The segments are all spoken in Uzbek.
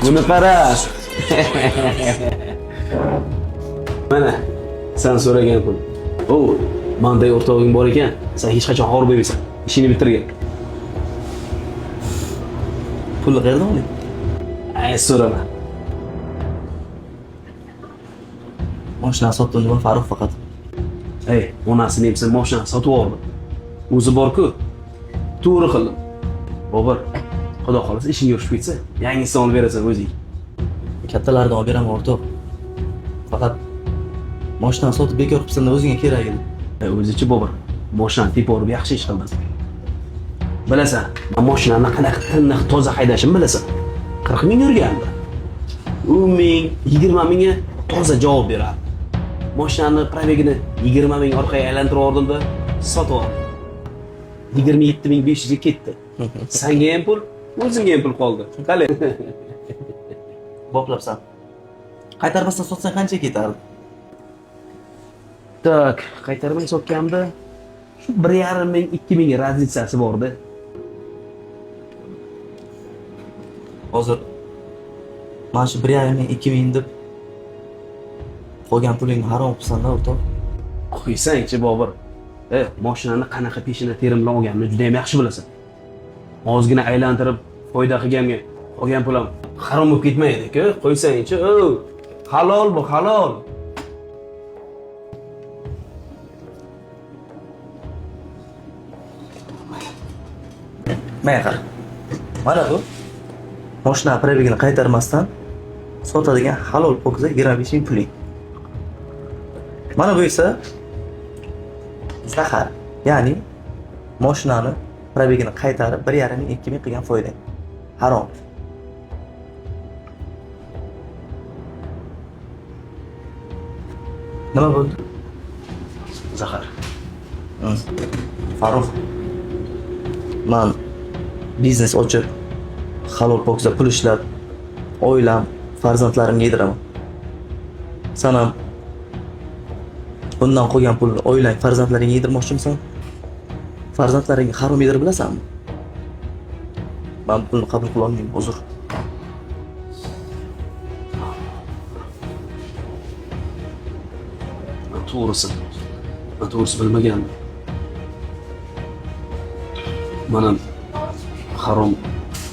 Buni qara. Mana sen so'ragan pul. Menday o'rtog'ing bor ekan, sen hech qachon xor bo'lmaysan. Ishini bitirgan. Pulni qayerdan oling? So'rama. Mashinani sotdim Farruh faqat. Onasini debsan mashinani sotib oldi. O'zi bor-ku. To'g'ri qildim. Bobur, xudo xolasa ishing yurishib ketsa, yangisini olib berasan o'zing. Kattalardan olib beraman o'rtoq. Faqat mashinani sotib bekor qilsam o'zingga kerak edi. O'zichi Bobur, mashinani tepib olib yaxshi ish qildim. Bilasan, men mashinani qanaqa tiniq toza haydashimni bilasan. 40 ming yurgandi. 10 ming, 20 mingga toza javob beradi. Mashinani probegini 20 ming orqaga aylantirib yubordim-da, sotib oldim. 27.500 ga ketdi. Senga ham pul, o'zimga ham pul qoldi. Qale. Boplabsan. Qaytarmasdan sotsang qancha ketardi? Tak, qaytarmay sotganimda shu 1,5 ming, 2 ming razlitsasi bor-da. Hozir mana shu 1,5 ming, 2 ming deb qolgan pulingni harom qilsan-da o'rtoq. Qo'ysang-chi Bobur. Mashinani qanaqa peshina terim bilan olganimni juda ham yaxshi bilasan. Ozgina aylantirib foyda qilganga qolgan pulim harom bo'lib ketmaydi-ku. Qo'ysang-chi, halol bu, halol. Mana qara. Mana bu mashina probegini qaytarmasdan sotadigan halol pokiza 25 ming puling. Mana bu esa zahar. Ya'ni mashinani probegini qaytarib 1,5 ming, 2 ming qilgan foyda. Harom. Nima bo'ldi? Zahar. Farruh. Men biznes ochib, halol pokiza pul ishlab, oilam, farzandlarimga yediraman. Sen ham bundan qolgan pulni oilang, farzandlaringga yedirmoqchimisan? Farzandlaringga harom yedirib bilasanmi? Men pulni qabul qila olmayman, uzr. To'g'risi bilmagandim. Mana harom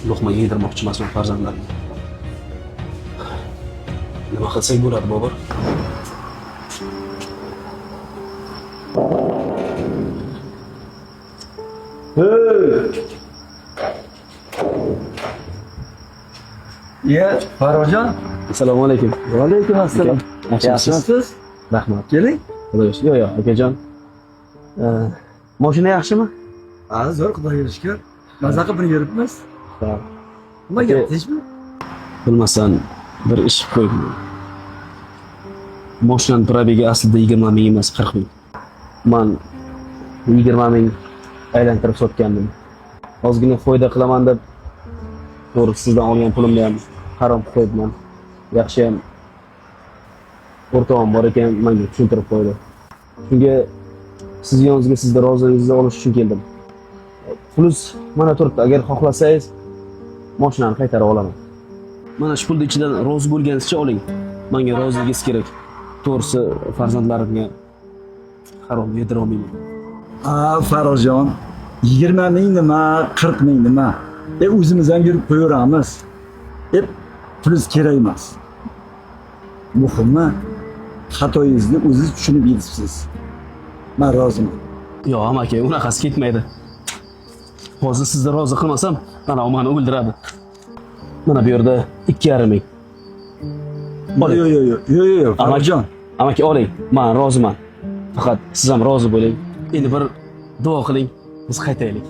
luqma yedirmoqchi emasman farzandlarimga. Nima qilsak bo'ladi, Bobur? Farruhjon. Assalomu alaykum. Va alaykum assalom. Yaxshimisiz? Rahmat. Keling. Yo'q, akajon. Mashina yaxshimi? Zo'r, Xudoga shukr. Maza qilib yuribmiz. Nimaga tinchmi? Bilmasam bir ish qo'yib. Mashinani probegi aslida 20 ming emas, 40 ming. Men 20 ming aylantirib sotgandim. Ozgina foyda qilaman deb to'g'ri sizdan olgan pulimni ham harom qo'yibman. Yaxshi ham o'rtog'im bor ekan, menga tushuntirib qo'ydi. Shunga siz yoningizga sizni roziligingizni olish uchun keldim. Plus mana turibdi, agar xohlasangiz mashinani qaytarib olaman. Mana shu pulni ichidan rozi bo'lganingizcha oling. Menga roziligingiz kerak. To'g'risi farzandlarimga harom yedira olmayman. Farruhjon, 20 ming nima, 40 ming nima? O'zimiz ham yurib qo'yaveramiz. Pulus kerak emas. Muhimi, xatoyingizni o'zingiz tushunib yetibsiz. Men roziman. Yo'q, amaki, unaqasi ketmaydi. Hozir sizni rozi qilmasam, mana meni o'ldiradi. Mana bu yerda 2,5 ming. Yo'q, Farruhjon. Amaki, oling. Men roziman. Faqat siz ham rozi bo'ling. Endi bir duo qiling, biz qaytaylik.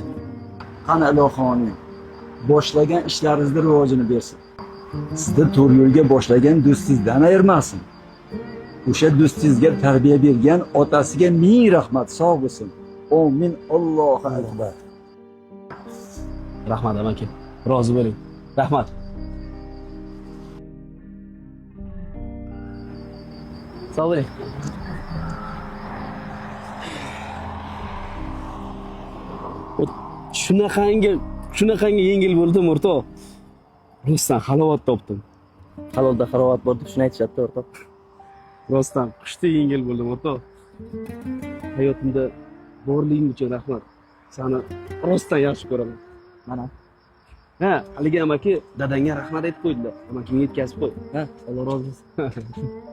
Qani Ilohim, boshlagan ishlaringizni rivojini bersin. Sizni to'g'ri yo'lga boshlagan do'stingizdan ayirmasin. O'sha do'stingizga tarbiya bergan otasiga ming rahmat, sog' bo'lsin. Amin. Allohu akbar. Rahmat amaki. Rozi bo'ling. Rahmat. Sog' bo'ling. Shunaqangi Shunaqangi yengil bo'ldim o'rtoq. Rostdan halovat topdim. Halolda harovat bor deb shuni aytishadi o'rtoq. Rostdan qishda yengil bo'ldim o'rtoq. Hayotimda borliging uchun rahmat. Seni rostdan yaxshi ko'raman. Mana. Ha, haligi amaki dadangga rahmat aytib qo'ydilar. Amakingga yetkazib qo'y. Ha, Alloh rozi bo'lsin.